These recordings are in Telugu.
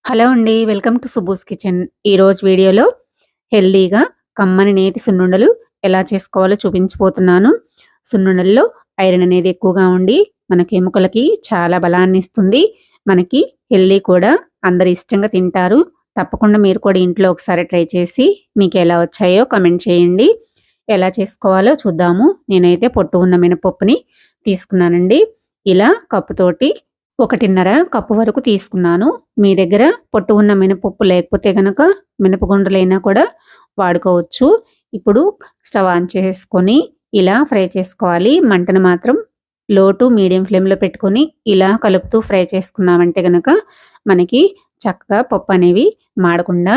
హలో అండి. Welcome to Subbu's kitchen. ఈరోజు వీడియోలో హెల్తీగా కమ్మని నేతి సున్నుండలు ఎలా చేసుకోవాలో చూపించబోతున్నాను. సున్నుండల్లో ఐరన్ అనేది ఎక్కువగా ఉండి మనకి ఎముకలకి చాలా బలాన్ని ఇస్తుంది. మనకి హెల్తీ కూడా అందరూ ఇష్టంగా తింటారు. తప్పకుండా మీరు కూడా ఇంట్లో ఒకసారి ట్రై చేసి మీకు ఎలా వచ్చాయో కామెంట్ చేయండి. ఎలా చేసుకోవాలో చూద్దాము. నేనైతే పొట్టు ఉన్న మినపప్పుని తీసుకున్నానండి. ఇలా కప్పుతోటి 1:30 కప్పు వరకు తీసుకున్నాను. మీ దగ్గర పొట్టు ఉన్న మినపప్పు లేకపోతే గనక మినపగుండ్లైనా కూడా వాడుకోవచ్చు. ఇప్పుడు స్టవ్ ఆన్ చేసుకొని ఇలా ఫ్రై చేసుకోవాలి. మంటను మాత్రం లో టు మీడియం ఫ్లేమ్‌లో పెట్టుకొని ఇలా కలుపుతూ ఫ్రై చేసుకున్నామంటే గనక మనకి చక్కగా పప్పు అనేవి మాడకుండా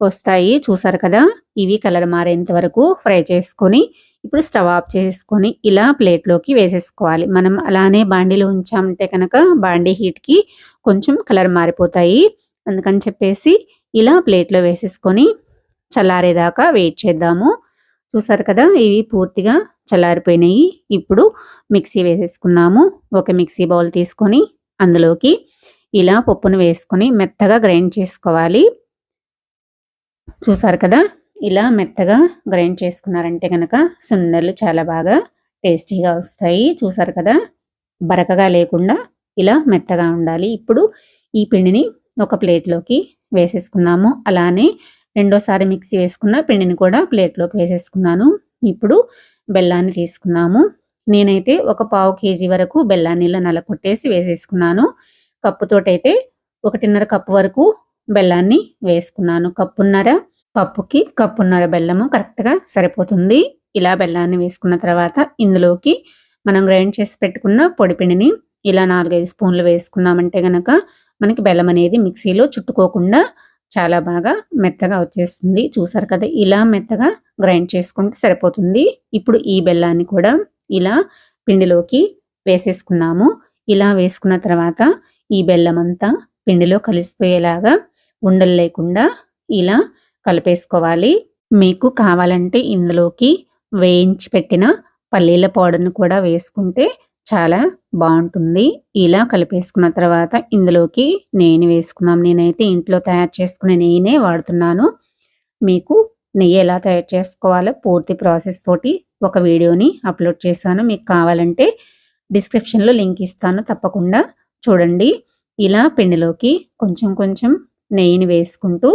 వస్తాయి. చూసారు కదా! ఇవి కలర్ మారేంత వరకు ఫ్రై చేసుకొని ఇప్పుడు స్టవ్ ఆఫ్ చేసుకొని ఇలా ప్లేట్‌లోకి వేసేసుకోవాలి. మనం అలానే బాండీలో ఉంచామంటే కనుక బాండీ హీట్‌కి కొంచెం కలర్ మారిపోతాయి. అందుకని చెప్పేసి ఇలా ప్లేట్‌లో వేసేసుకొని చల్లారేదాకా వెయిట్ చేద్దాము. చూసారు కదా! ఇవి పూర్తిగా చల్లారిపోయినాయి. ఇప్పుడు మిక్సీ వేసేసుకుందాము. ఒక మిక్సీ బౌల్ తీసుకొని అందులోకి ఇలా పప్పును వేసుకొని మెత్తగా గ్రైండ్ చేసుకోవాలి. చూసారు కదా! ఇలా మెత్తగా గ్రైండ్ చేసుకున్నారంటే గనక సున్నుండలు చాలా బాగా టేస్టీగా వస్తాయి. చూసారు కదా! బరకగా లేకుండా ఇలా మెత్తగా ఉండాలి. ఇప్పుడు ఈ పిండిని ఒక ప్లేట్‌లోకి వేసేసుకుందాము. అలానే రెండోసారి మిక్సీ వేసుకున్న పిండిని కూడా ప్లేట్‌లోకి వేసేసుకున్నాను. ఇప్పుడు బెల్లాన్ని తీసుకుందాము. నేనైతే ఒక పావు కేజీ వరకు బెల్లాన్ని ఇలా నలకొట్టేసి వేసేసుకున్నాను. కప్పుతోటైతే 1:30 కప్పు వరకు బెల్లాన్ని వేసుకున్నాను. కప్పున్నర పప్పుకి కప్పున్నర బెల్లము కరెక్ట్‌గా సరిపోతుంది. ఇలా బెల్లాన్ని వేసుకున్న తర్వాత ఇందులోకి మనం గ్రైండ్ చేసి పెట్టుకున్న పొడి పిండిని ఇలా 4, 5 స్పూన్లు వేసుకున్నామంటే గనక మనకి బెల్లం అనేది మిక్సీలో చుట్టుకోకుండా చాలా బాగా మెత్తగా వచ్చేస్తుంది. చూసారు కదా! ఇలా మెత్తగా గ్రైండ్ చేసుకుంటే సరిపోతుంది. ఇప్పుడు ఈ బెల్లాన్ని కూడా ఇలా పిండిలోకి వేసేసుకుందాము. ఇలా వేసుకున్న తర్వాత ఈ బెల్లమంతా పిండిలో కలిసిపోయేలాగా ఉండలు లేకుండా ఇలా కలిపేసుకోవాలి. మీకు కావాలంటే ఇందులోకి వేయించి పెట్టిన పల్లీల పౌడర్‌ని కూడా వేసుకుంటే చాలా బావుంటుంది. ఇలా కలిపేసుకున్న తర్వాత ఇందులోకి నెయ్యిని వేసుకుందాం. నేనైతే ఇంట్లో తయారు చేసుకునే నెయ్యినే వాడుతున్నాను. మీకు నెయ్యి ఎలా తయారు చేసుకోవాలో పూర్తి ప్రాసెస్ తోటి ఒక వీడియోని అప్లోడ్ చేశాను. మీకు కావాలంటే డిస్క్రిప్షన్‌లో లింక్ ఇస్తాను. తప్పకుండా చూడండి. ఇలా పిండిలోకి కొంచెం కొంచెం నెయ్యిని వేసుకుంటూ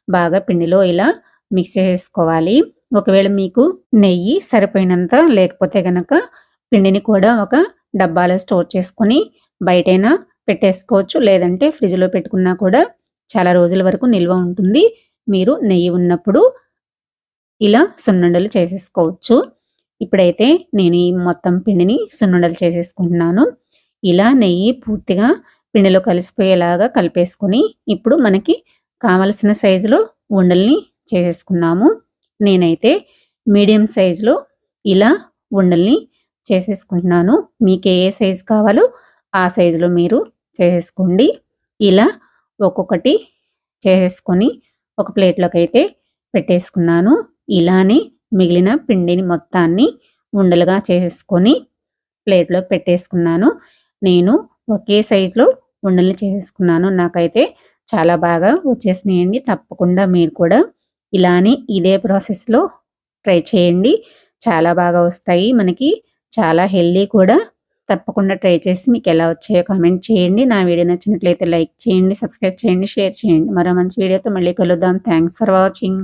బాగా పిండిలో ఇలా మిక్స్ చేసుకోవాలి. ఒకవేళ మీకు నెయ్యి సరిపోయినంత లేకపోతే గనక పిండిని కూడా ఒక డబ్బాలో స్టోర్ చేసుకొని బయటైనా పెట్టేసుకోవచ్చు. లేదంటే ఫ్రిడ్జ్‌లో పెట్టుకున్నా కూడా చాలా రోజుల వరకు నిల్వ ఉంటుంది. మీరు నెయ్యి ఉన్నప్పుడు ఇలా సున్నుండలు చేసేసుకోవచ్చు. ఇప్పుడైతే నేను ఈ మొత్తం పిండిని సున్నుండలు చేసేసుకుంటున్నాను. ఇలా నెయ్యి పూర్తిగా పిండిలో కలిసిపోయేలాగా కలిపేసుకొని ఇప్పుడు మనకి కావలసిన సైజులో ఉండల్ని చేసేసుకుందాము. నేనైతే మీడియం సైజులో ఇలా ఉండల్ని చేసేసుకుంటున్నాను. మీకు ఏ సైజు కావాలో ఆ సైజులో మీరు చేసేసుకోండి. ఇలా ఒక్కొక్కటి చేసేసుకొని ఒక ప్లేట్‌లోకి అయితే పెట్టేసుకున్నాను. ఇలానే మిగిలిన పిండిని మొత్తాన్ని ఉండలుగా చేసేసుకొని ప్లేట్‌లోకి పెట్టేసుకున్నాను. నేను ఒకే సైజులో ఉండల్ని చేసేసుకున్నాను. నాకైతే చాలా బాగా వచ్చేసినాయండి. తప్పకుండా మీరు కూడా ఇలానే ఇదే ప్రాసెస్‌లో ట్రై చేయండి. చాలా బాగా వస్తాయి. మనకి చాలా హెల్తీ కూడా. తప్పకుండా ట్రై చేసి మీకు ఎలా వచ్చాయో కామెంట్ చేయండి. నా వీడియో నచ్చినట్లయితే లైక్ చేయండి, సబ్స్క్రైబ్ చేయండి, షేర్ చేయండి. మరో మంచి వీడియోతో మళ్ళీ కలుద్దాం. Thanks for watching.